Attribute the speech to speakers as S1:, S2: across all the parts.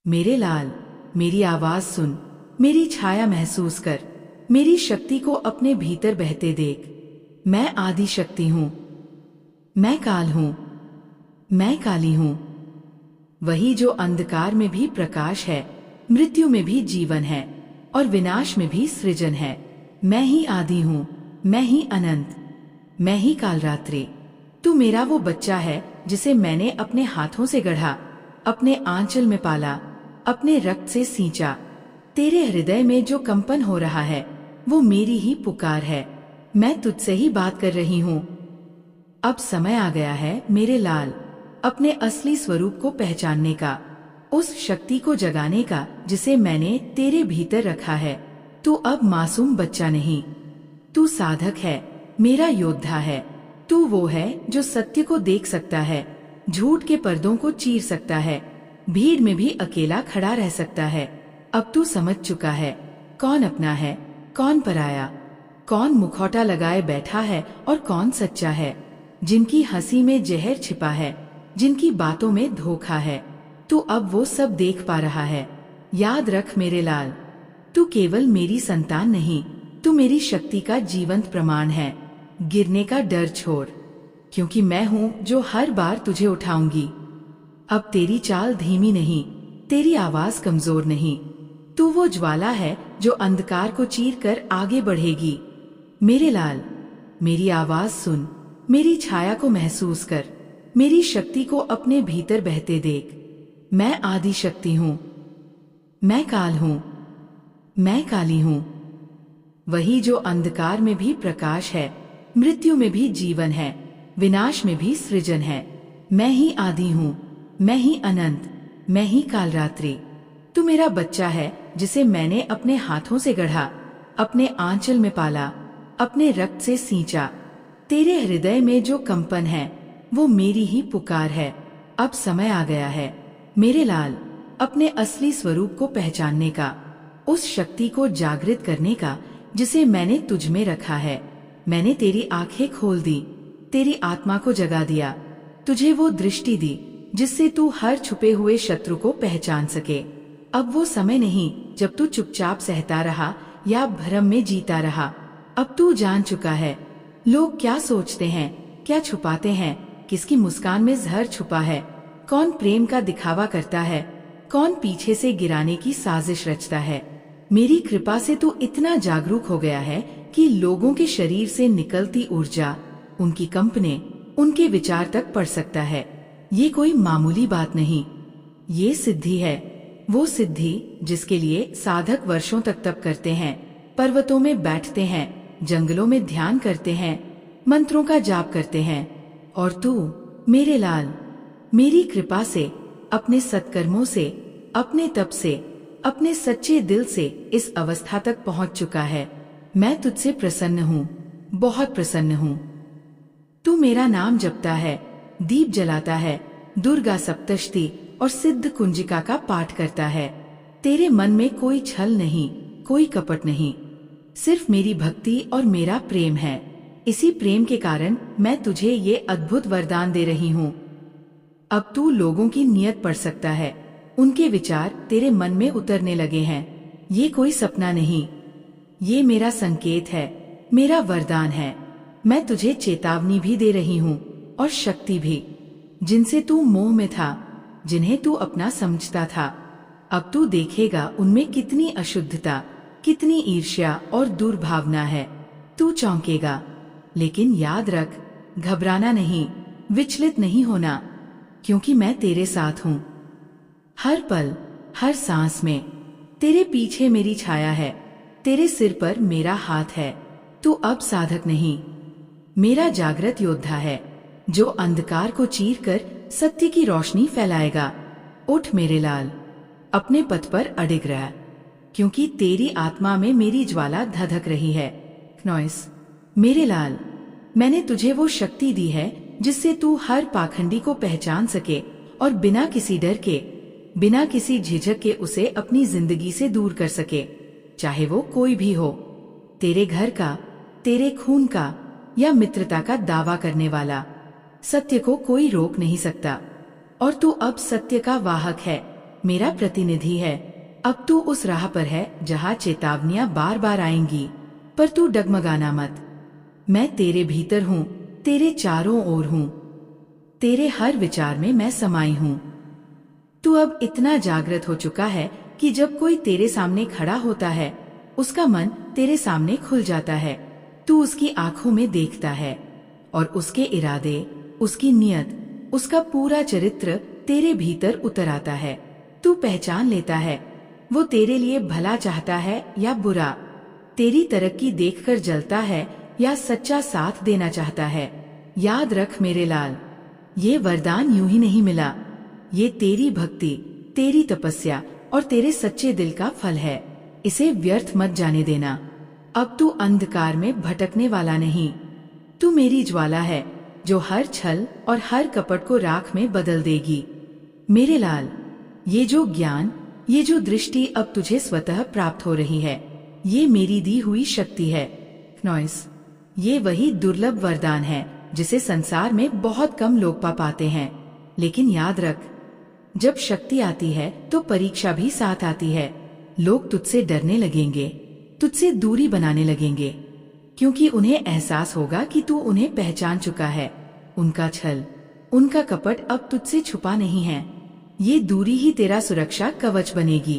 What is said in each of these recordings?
S1: मेरे लाल, मेरी आवाज सुन, मेरी छाया महसूस कर, मेरी शक्ति को अपने भीतर बहते देख। मैं आदि शक्ति हूं, मैं काल हूं, मैं काली हूं। वही जो अंधकार में भी प्रकाश है, मृत्यु में भी जीवन है और विनाश में भी सृजन है। मैं ही आदि हूं, मैं ही अनंत, मैं ही कालरात्रि। तू मेरा वो बच्चा है जिसे मैंने अपने हाथों से गढ़ा, अपने आंचल में पाला, अपने रक्त से सींचा। तेरे हृदय में जो कंपन हो रहा है वो मेरी ही पुकार है। मैं तुझसे ही बात कर रही हूं। अब समय आ गया है मेरे लाल, अपने असली स्वरूप को पहचानने का, उस शक्ति को जगाने का जिसे मैंने तेरे भीतर रखा है। तू अब मासूम बच्चा नहीं, तू साधक है, मेरा योद्धा है। तू वो है जो सत्य को देख सकता है, झूठ के पर्दों को चीर सकता है, भीड़ में भी अकेला खड़ा रह सकता है। अब तू समझ चुका है कौन अपना है, कौन पराया, कौन मुखौटा लगाए बैठा है और कौन सच्चा है। जिनकी हंसी में जहर छिपा है, जिनकी बातों में धोखा है, तू अब वो सब देख पा रहा है। याद रख मेरे लाल, तू केवल मेरी संतान नहीं, तू मेरी शक्ति का जीवंत प्रमाण है। गिरने का डर छोड़, क्योंकि मैं हूं जो हर बार तुझे उठाऊंगी। अब तेरी चाल धीमी नहीं, तेरी आवाज कमजोर नहीं। तू वो ज्वाला है जो अंधकार को चीर कर आगे बढ़ेगी। मेरे लाल, मेरी आवाज सुन, मेरी छाया को महसूस कर, मेरी शक्ति को अपने भीतर बहते देख। मैं आदि शक्ति हूं, मैं काल हूं, मैं काली हूं। वही जो अंधकार में भी प्रकाश है, मृत्यु में भी जीवन है, विनाश में भी सृजन है। मैं ही आदि हूं, मैं ही अनंत, मैं ही कालरात्रि। तू मेरा बच्चा है जिसे मैंने अपने हाथों से गढ़ा, अपने आंचल में पाला, अपने रक्त से सींचा। तेरे हृदय में जो कंपन है वो मेरी ही पुकार है। अब समय आ गया है मेरे लाल, अपने असली स्वरूप को पहचानने का, उस शक्ति को जागृत करने का जिसे मैंने तुझ में रखा है। मैंने तेरी आंखें खोल दी, तेरी आत्मा को जगा दिया, तुझे वो दृष्टि दी जिससे तू हर छुपे हुए शत्रु को पहचान सके। अब वो समय नहीं जब तू चुपचाप सहता रहा या भ्रम में जीता रहा। अब तू जान चुका है लोग क्या सोचते हैं, क्या छुपाते हैं, किसकी मुस्कान में जहर छुपा है, कौन प्रेम का दिखावा करता है, कौन पीछे से गिराने की साजिश रचता है। मेरी कृपा से तू इतना जागरूक हो गया है कि लोगों के शरीर से निकलती ऊर्जा, उनकी कंपने, उनके विचार तक पढ़ सकता है। ये कोई मामूली बात नहीं, ये सिद्धि है, वो सिद्धि जिसके लिए साधक वर्षों तक तप करते हैं, पर्वतों में बैठते हैं, जंगलों में ध्यान करते हैं, मंत्रों का जाप करते हैं। और तू मेरे लाल, मेरी कृपा से, अपने सत्कर्मों से, अपने तप से, अपने सच्चे दिल से इस अवस्था तक पहुंच चुका है। मैं तुझसे प्रसन्न हूँ, बहुत प्रसन्न हूँ। तू मेरा नाम जपता है, दीप जलाता है, दुर्गा सप्तशती और सिद्ध कुंजिका का पाठ करता है। तेरे मन में कोई छल नहीं, कोई कपट नहीं, सिर्फ मेरी भक्ति और मेरा प्रेम है। इसी प्रेम के कारण मैं तुझे ये अद्भुत वरदान दे रही हूँ। अब तू लोगों की नियत पढ़ सकता है, उनके विचार तेरे मन में उतरने लगे हैं। ये कोई सपना नहीं, ये मेरा संकेत है, मेरा वरदान है। मैं तुझे चेतावनी भी दे रही हूँ और शक्ति भी। जिनसे तू मोह में था, जिन्हें तू अपना समझता था, अब तू देखेगा उनमें कितनी अशुद्धता, कितनी ईर्ष्या और दुर्भावना है। तू चौंकेगा, लेकिन याद रख, घबराना नहीं, विचलित नहीं होना, क्योंकि मैं तेरे साथ हूँ। हर पल, हर सांस में तेरे पीछे मेरी छाया है, तेरे सिर पर मेरा हाथ है। तू अब साधक नहीं, मेरा जागृत योद्धा है, जो अंधकार को चीरकर सत्य की रोशनी फैलाएगा। उठ मेरे लाल, अपने पथ पर अडिग रह, क्योंकि तेरी आत्मा में मेरी ज्वाला धधक रही है। नॉइस, मेरे लाल, मैंने तुझे वो शक्ति दी है जिससे तू हर पाखंडी को पहचान सके और बिना किसी डर के, बिना किसी झिझक के उसे अपनी जिंदगी से दूर कर सके, चाहे वो कोई भी हो। तेरे घर का, तेरे खून का या मित्रता का दावा करने वाला। सत्य को कोई रोक नहीं सकता और तू अब सत्य का वाहक है। मेरा प्रतिनिधि है। अब तू उस राह पर है जहाँ चेतावनियां बार बार आएंगी, पर तू डगमगाना मत। मैं तेरे भीतर हूँ, तेरे चारों ओर हूँ, तेरे हर विचार में मैं समाई हूँ। तू अब इतना जागृत हो चुका है कि जब कोई तेरे सामने खड़ा होता है, उसका मन तेरे सामने खुल जाता है। तू उसकी आंखों में देखता है और उसके इरादे, उसकी नियत, उसका पूरा चरित्र तेरे भीतर उतर आता है। तू पहचान लेता है वो तेरे लिए भला चाहता है या बुरा, तेरी तरक्की देखकर जलता है या सच्चा साथ देना चाहता है। याद रख मेरे लाल, ये वरदान यूं ही नहीं मिला, ये तेरी भक्ति, तेरी तपस्या और तेरे सच्चे दिल का फल है। इसे व्यर्थ मत जाने देना। अब तू अंधकार में भटकने वाला नहीं, तू मेरी ज्वाला है जो हर छल और हर कपट को राख में बदल देगी। मेरे लाल, ये जो ज्ञान, ये जो दृष्टि अब तुझे स्वतः प्राप्त हो रही है, ये मेरी दी हुई शक्ति है। नॉइस, ये वही दुर्लभ वरदान है जिसे संसार में बहुत कम लोग पा पाते हैं। लेकिन याद रख, जब शक्ति आती है तो परीक्षा भी साथ आती है। लोग तुझसे डरने लगेंगे, तुझसे दूरी बनाने लगेंगे, क्योंकि उन्हें एहसास होगा कि तू उन्हें पहचान चुका है। उनका छल, उनका कपट अब तुझसे छुपा नहीं है। ये दूरी ही तेरा सुरक्षा कवच बनेगी।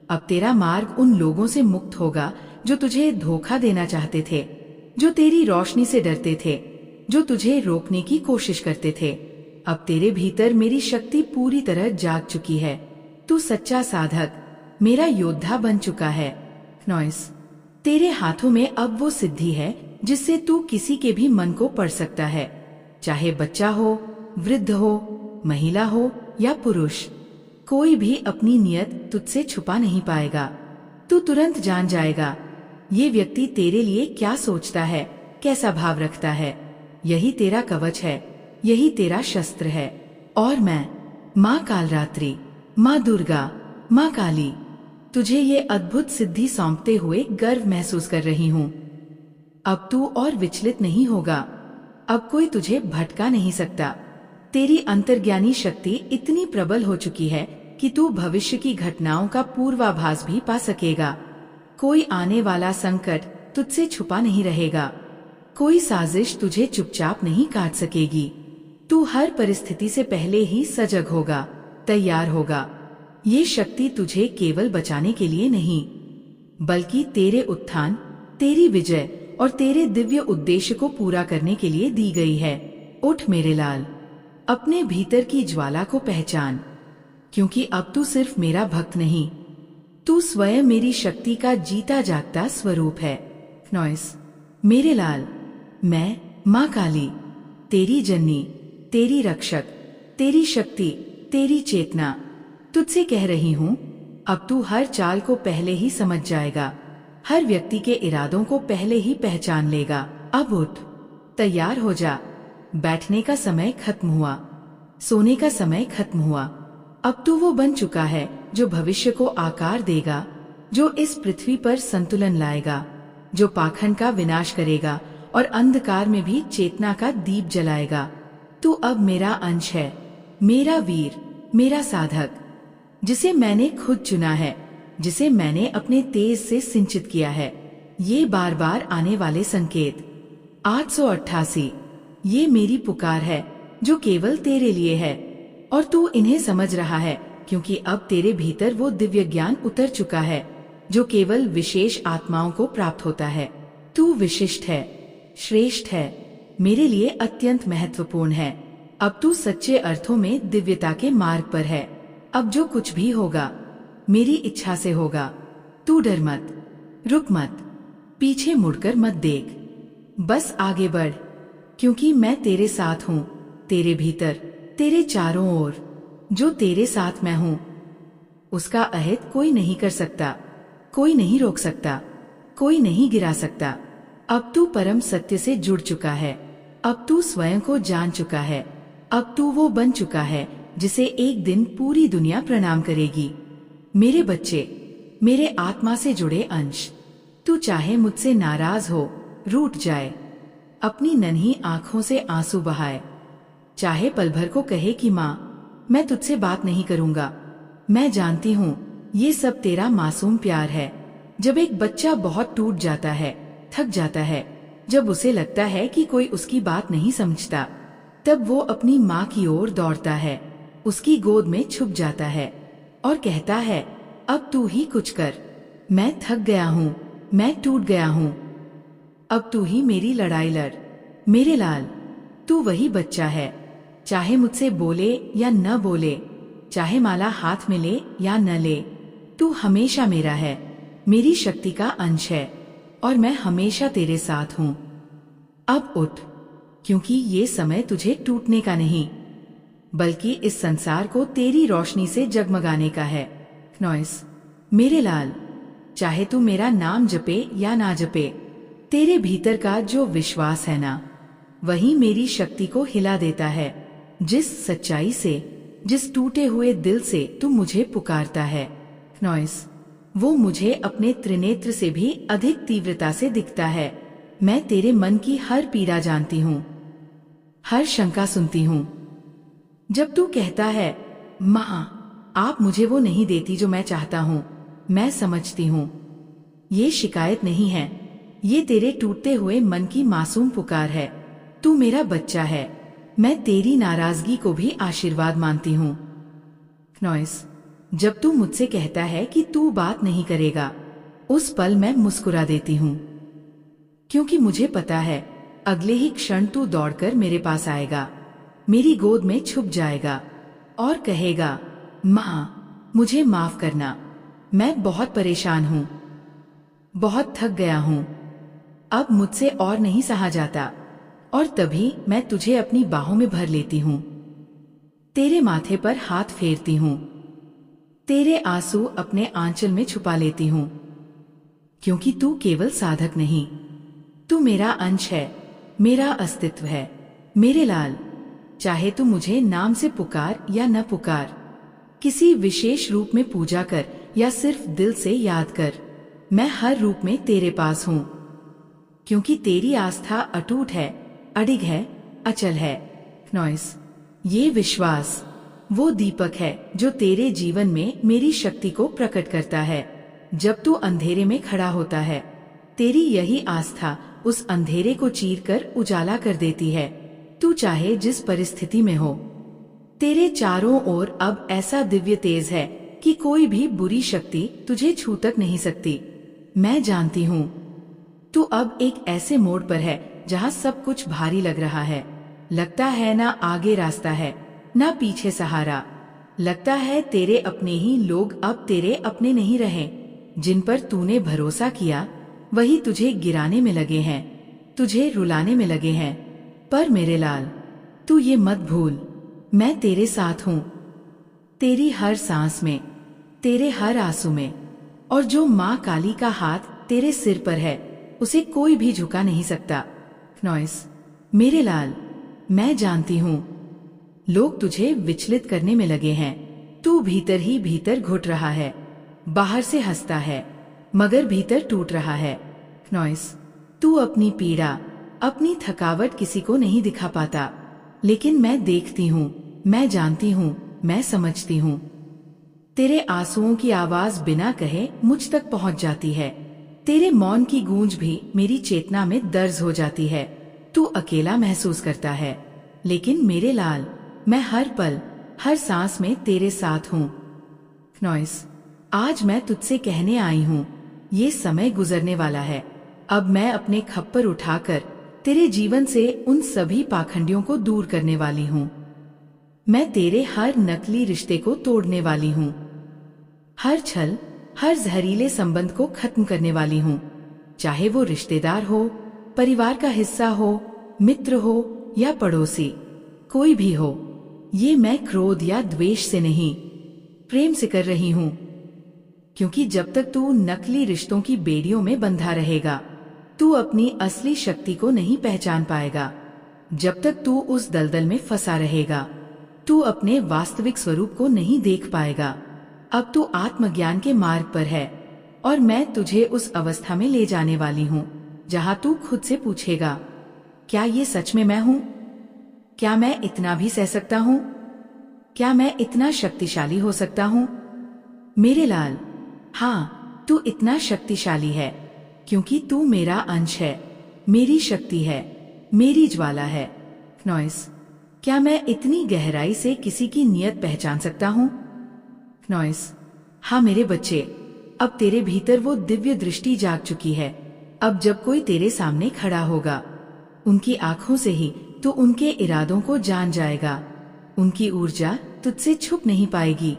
S1: अब तेरा मार्ग उन लोगों से मुक्त होगा जो तुझे धोखा देना चाहते थे, जो तेरी रोशनी से डरते थे, जो तुझे रोकने की कोशिश करते थे। अब तेरे भीतर मेरी शक्ति पूरी तरह जाग चुकी है। तू सच्चा साधक, मेरा योद्धा बन चुका है। नॉइस, तेरे हाथों में अब वो सिद्धि है जिससे तू किसी के भी मन को पढ़ सकता है, चाहे बच्चा हो, वृद्ध हो, महिला हो या पुरुष। कोई भी अपनी नियत तुझसे छुपा नहीं पाएगा। तू तुरंत जान जाएगा ये व्यक्ति तेरे लिए क्या सोचता है, कैसा भाव रखता है। यही तेरा कवच है, यही तेरा शस्त्र है। और मैं, माँ कालरात्रि, माँ दुर्गा, माँ काली, तुझे ये अद्भुत सिद्धि सौंपते हुए गर्व महसूस कर रही हूँ। अब तू और विचलित नहीं होगा। अब कोई तुझे भटका नहीं सकता। तेरी अंतर्ज्ञानी शक्ति इतनी प्रबल हो चुकी है कि तू भविष्य की घटनाओं का पूर्वाभास भी पा सकेगा। कोई आने वाला संकट तुझसे छुपा नहीं रहेगा। कोई साजिश तुझे चुपचाप नहीं काट सकेगी। तू हर परिस्थिति से पहले ही सजग होगा, तैयार होगा। ये शक्ति तुझे केवल बचाने के लिए नहीं, बल्कि तेरे उत्थान, तेरी विजय और तेरे दिव्य उद्देश्य को पूरा करने के लिए दी गई है। उठ मेरे लाल, अपने भीतर की ज्वाला को पहचान, क्योंकि अब तू सिर्फ मेरा भक्त नहीं, तू स्वयं मेरी शक्ति का जीता जागता स्वरूप है। नॉइस, मेरे लाल, मैं माँ काली, तेरी जननी, तेरी रक्षक, तेरी शक्ति, तेरी चेतना, तुझसे कह रही हूँ, अब तू हर चाल को पहले ही समझ जाएगा, हर व्यक्ति के इरादों को पहले ही पहचान लेगा। अब उठ, तैयार हो जा। बैठने का समय खत्म हुआ, सोने का समय खत्म हुआ। अब तू वो बन चुका है जो भविष्य को आकार देगा, जो इस पृथ्वी पर संतुलन लाएगा, जो पाखंड का विनाश करेगा और अंधकार में भी चेतना का दीप जलाएगा। तू अब मेरा अंश है, मेरा वीर, मेरा साधक, जिसे मैंने खुद चुना है, जिसे मैंने अपने तेज से सिंचित किया है। ये बार बार आने वाले संकेत 888, ये मेरी पुकार है जो केवल तेरे लिए है, और तू इन्हें समझ रहा है क्योंकि अब तेरे भीतर वो दिव्य ज्ञान उतर चुका है जो केवल विशेष आत्माओं को प्राप्त होता है। तू विशिष्ट है, श्रेष्ठ है, मेरे लिए अत्यंत महत्वपूर्ण है। अब तू सच्चे अर्थों में दिव्यता के मार्ग पर है। अब जो कुछ भी होगा मेरी इच्छा से होगा। तू डर मत, रुक मत, पीछे मुड़कर मत देख, बस आगे बढ़, क्योंकि मैं तेरे साथ हूँ, तेरे भीतर, तेरे चारों ओर। जो तेरे साथ मैं हूँ उसका अहित कोई नहीं कर सकता, कोई नहीं रोक सकता, कोई नहीं गिरा सकता। अब तू परम सत्य से जुड़ चुका है, अब तू स्वयं को जान चुका है, अब तू वो बन चुका है जिसे एक दिन पूरी दुनिया प्रणाम करेगी। मेरे बच्चे, मेरे आत्मा से जुड़े अंश, तू चाहे मुझसे नाराज हो, रूठ जाए, अपनी नन्ही आंखों से आंसू बहाए, चाहे पल भर को कहे कि माँ मैं तुझसे बात नहीं करूंगा, मैं जानती हूँ ये सब तेरा मासूम प्यार है। जब एक बच्चा बहुत टूट जाता है, थक जाता है, जब उसे लगता है कि कोई उसकी बात नहीं समझता, तब वो अपनी माँ की ओर दौड़ता है, उसकी गोद में छुप जाता है और कहता है, अब तू ही कुछ कर, मैं थक गया हूँ, मैं टूट गया हूँ, अब तू ही मेरी लड़ाई लड़। मेरे लाल, तू वही बच्चा है, चाहे मुझसे बोले या न बोले, चाहे माला हाथ में ले या न ले, तू हमेशा मेरा है, मेरी शक्ति का अंश है और मैं हमेशा तेरे साथ हूँ। अब उठ, क्योंकि ये समय तुझे टूटने का नहीं, बल्कि इस संसार को तेरी रोशनी से जगमगाने का है। नॉइस, मेरे लाल, चाहे तू मेरा नाम जपे या ना जपे, तेरे भीतर का जो विश्वास है ना, वही मेरी शक्ति को हिला देता है। जिस सच्चाई से, जिस टूटे हुए दिल से तू मुझे पुकारता है, नॉइस, वो मुझे अपने त्रिनेत्र से भी अधिक तीव्रता से दिखता है। मैं तेरे मन की हर पीड़ा जानती हूँ, हर शंका सुनती हूँ। जब तू कहता है, माँ आप मुझे वो नहीं देती जो मैं चाहता हूँ, मैं समझती हूँ ये शिकायत नहीं है, ये तेरे टूटते हुए मन की मासूम पुकार है। तू मेरा बच्चा है, मैं तेरी नाराजगी को भी आशीर्वाद मानती हूँ। नॉइस, जब तू मुझसे कहता है कि तू बात नहीं करेगा, उस पल मैं मुस्कुरा देती हूँ, क्योंकि मुझे पता है अगले ही क्षण तू दौड़कर मेरे पास आएगा, मेरी गोद में छुप जाएगा और कहेगा, माँ मुझे माफ करना, मैं बहुत परेशान हूँ, बहुत थक गया हूँ, अब मुझसे और नहीं सहा जाता। और तभी मैं तुझे अपनी बाहों में भर लेती हूँ, तेरे माथे पर हाथ फेरती हूँ, तेरे आंसू अपने आंचल में छुपा लेती हूँ, क्योंकि तू केवल साधक नहीं, तू मेरा अंश है, मेरा अस्तित्व है। मेरे लाल, चाहे तू मुझे नाम से पुकार या न पुकार, किसी विशेष रूप में पूजा कर या सिर्फ दिल से याद कर, मैं हर रूप में तेरे पास हूँ, क्योंकि तेरी आस्था अटूट है, अडिग है, अचल है। नॉइस, ये विश्वास वो दीपक है जो तेरे जीवन में मेरी शक्ति को प्रकट करता है। जब तू अंधेरे में खड़ा होता है, तेरी यही आस्था उस अंधेरे को चीरकर उजाला कर देती है। तू चाहे जिस परिस्थिति में हो, तेरे चारों ओर अब ऐसा दिव्य तेज है कि कोई भी बुरी शक्ति तुझे छू तक नहीं सकती। मैं जानती हूँ तू अब एक ऐसे मोड़ पर है जहाँ सब कुछ भारी लग रहा है, लगता है ना आगे रास्ता है ना पीछे सहारा, लगता है तेरे अपने ही लोग अब तेरे अपने नहीं रहे, जिन पर तूने भरोसा किया वही तुझे गिराने में लगे हैं, तुझे रुलाने में लगे हैं। पर मेरे लाल, तू ये मत भूल, मैं तेरे साथ हूँ, तेरी हर सांस में, तेरे हर आंसू में, और जो माँ काली का हाथ तेरे सिर पर है उसे कोई भी झुका नहीं सकता। नॉइस, मेरे लाल, मैं जानती हूँ लोग तुझे विचलित करने में लगे हैं, तू भीतर ही भीतर घुट रहा है, बाहर से हंसता है मगर भीतर टूट रहा है। नॉइस, तू अपनी पीड़ा, अपनी थकावट किसी को नहीं दिखा पाता, लेकिन मैं देखती हूँ, मैं जानती हूँ, मैं समझती हूँ। तेरे आंसुओं की आवाज बिना कहे मुझ तक पहुँच जाती है, तेरे मौन की गूंज भी मेरी चेतना में दर्ज हो जाती है। तू अकेला महसूस करता है, लेकिन मेरे लाल, मैं हर पल, हर सांस में तेरे साथ हूँ। नॉइस, आज मैं तुझसे कहने आई हूँ, ये समय गुजरने वाला है। अब मैं अपने खप्पर उठाकर तेरे जीवन से उन सभी पाखंडियों को दूर करने वाली हूँ। मैं तेरे हर नकली रिश्ते को तोड़ने वाली हूँ, हर छल, हर जहरीले संबंध को खत्म करने वाली हूँ, चाहे वो रिश्तेदार हो, परिवार का हिस्सा हो, मित्र हो या पड़ोसी, कोई भी हो। ये मैं क्रोध या द्वेष से नहीं, प्रेम से कर रही हूँ, क्योंकि जब तक तू नकली रिश्तों की बेड़ियों में बंधा रहेगा, तू अपनी असली शक्ति को नहीं पहचान पाएगा। जब तक तू उस दलदल में फंसा रहेगा, तू अपने वास्तविक स्वरूप को नहीं देख पाएगा। अब तू आत्मज्ञान के मार्ग पर है और मैं तुझे उस अवस्था में ले जाने वाली हूँ जहाँ तू खुद से पूछेगा, क्या ये सच में मैं हूँ? क्या मैं इतना भी सह सकता हूँ? क्या मैं इतना शक्तिशाली हो सकता हूँ? मेरे लाल, हाँ, तू इतना शक्तिशाली है क्योंकि तू मेरा अंश है, मेरी शक्ति है, मेरी ज्वाला है। नॉइस, क्या मैं इतनी गहराई से किसी की नीयत पहचान सकता हूँ? नॉइस, हाँ मेरे बच्चे, अब तेरे भीतर वो दिव्य दृष्टि जाग चुकी है। अब जब कोई तेरे सामने खड़ा होगा, उनकी आंखों से ही तू उनके इरादों को जान जाएगा। उनकी ऊर्जा तुझसे छुप नहीं पाएगी।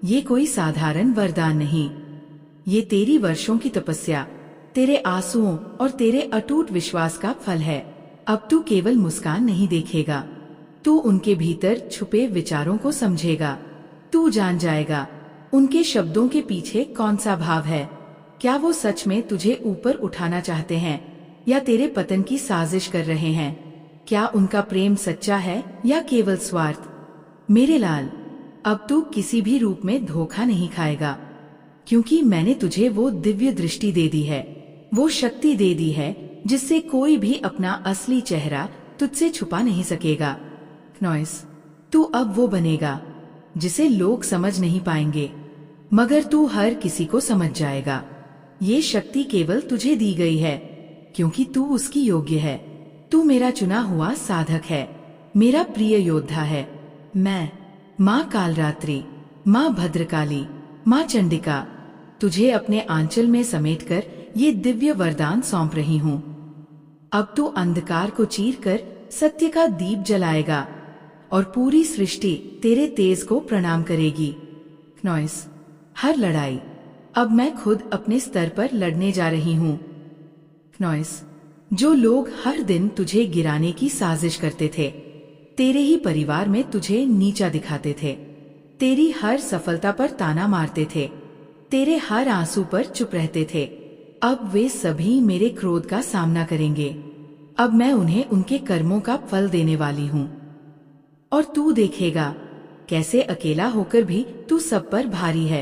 S1: ये कोई साधारण वरदान नहीं, ये तेरी वर्षों की तपस्या, तेरे आंसुओं और तेरे अटूट विश्वास का फल है। अब तू केवल मुस्कान नहीं देखेगा, तू उनके भीतर छुपे विचारों को समझेगा। तू जान जाएगा उनके शब्दों के पीछे कौन सा भाव है। क्या वो सच में तुझे ऊपर उठाना चाहते हैं या तेरे पतन की साजिश कर रहे हैं? क्या उनका प्रेम सच्चा है या केवल स्वार्थ? मेरे लाल, अब तू किसी भी रूप में धोखा नहीं खाएगा, क्योंकि मैंने तुझे वो दिव्य दृष्टि दे दी है, वो शक्ति दे दी है जिससे कोई भी अपना असली चेहरा तुझसे छुपा नहीं सकेगा। नॉइस, तू अब वो बनेगा जिसे लोग समझ नहीं पाएंगे, मगर तू हर किसी को समझ जाएगा। ये शक्ति केवल तुझे दी गई है क्योंकि तू उसकी योग्य है। तू मेरा चुना हुआ साधक है, मेरा प्रिय योद्धा है। मैं माँ कालरात्रि, माँ भद्रकाली, माँ चंडिका तुझे अपने आंचल में समेटकर ये दिव्य वरदान सौंप रही हूँ। अब तू अंधकार को चीरकर सत्य का दीप जलाएगा और पूरी सृष्टि तेरे तेज को प्रणाम करेगी। नॉइस, हर लड़ाई अब मैं खुद अपने स्तर पर लड़ने जा रही हूँ। नॉइस, जो लोग हर दिन तुझे गिराने की साजिश करते थे, तेरे ही परिवार में तुझे नीचा दिखाते थे, तेरी हर सफलता पर ताना मारते थे, तेरे हर आंसू पर चुप रहते थे, अब वे सभी मेरे क्रोध का सामना करेंगे। अब मैं उन्हें उनके कर्मों का फल देने वाली हूँ और तू देखेगा कैसे अकेला होकर भी तू सब पर भारी है।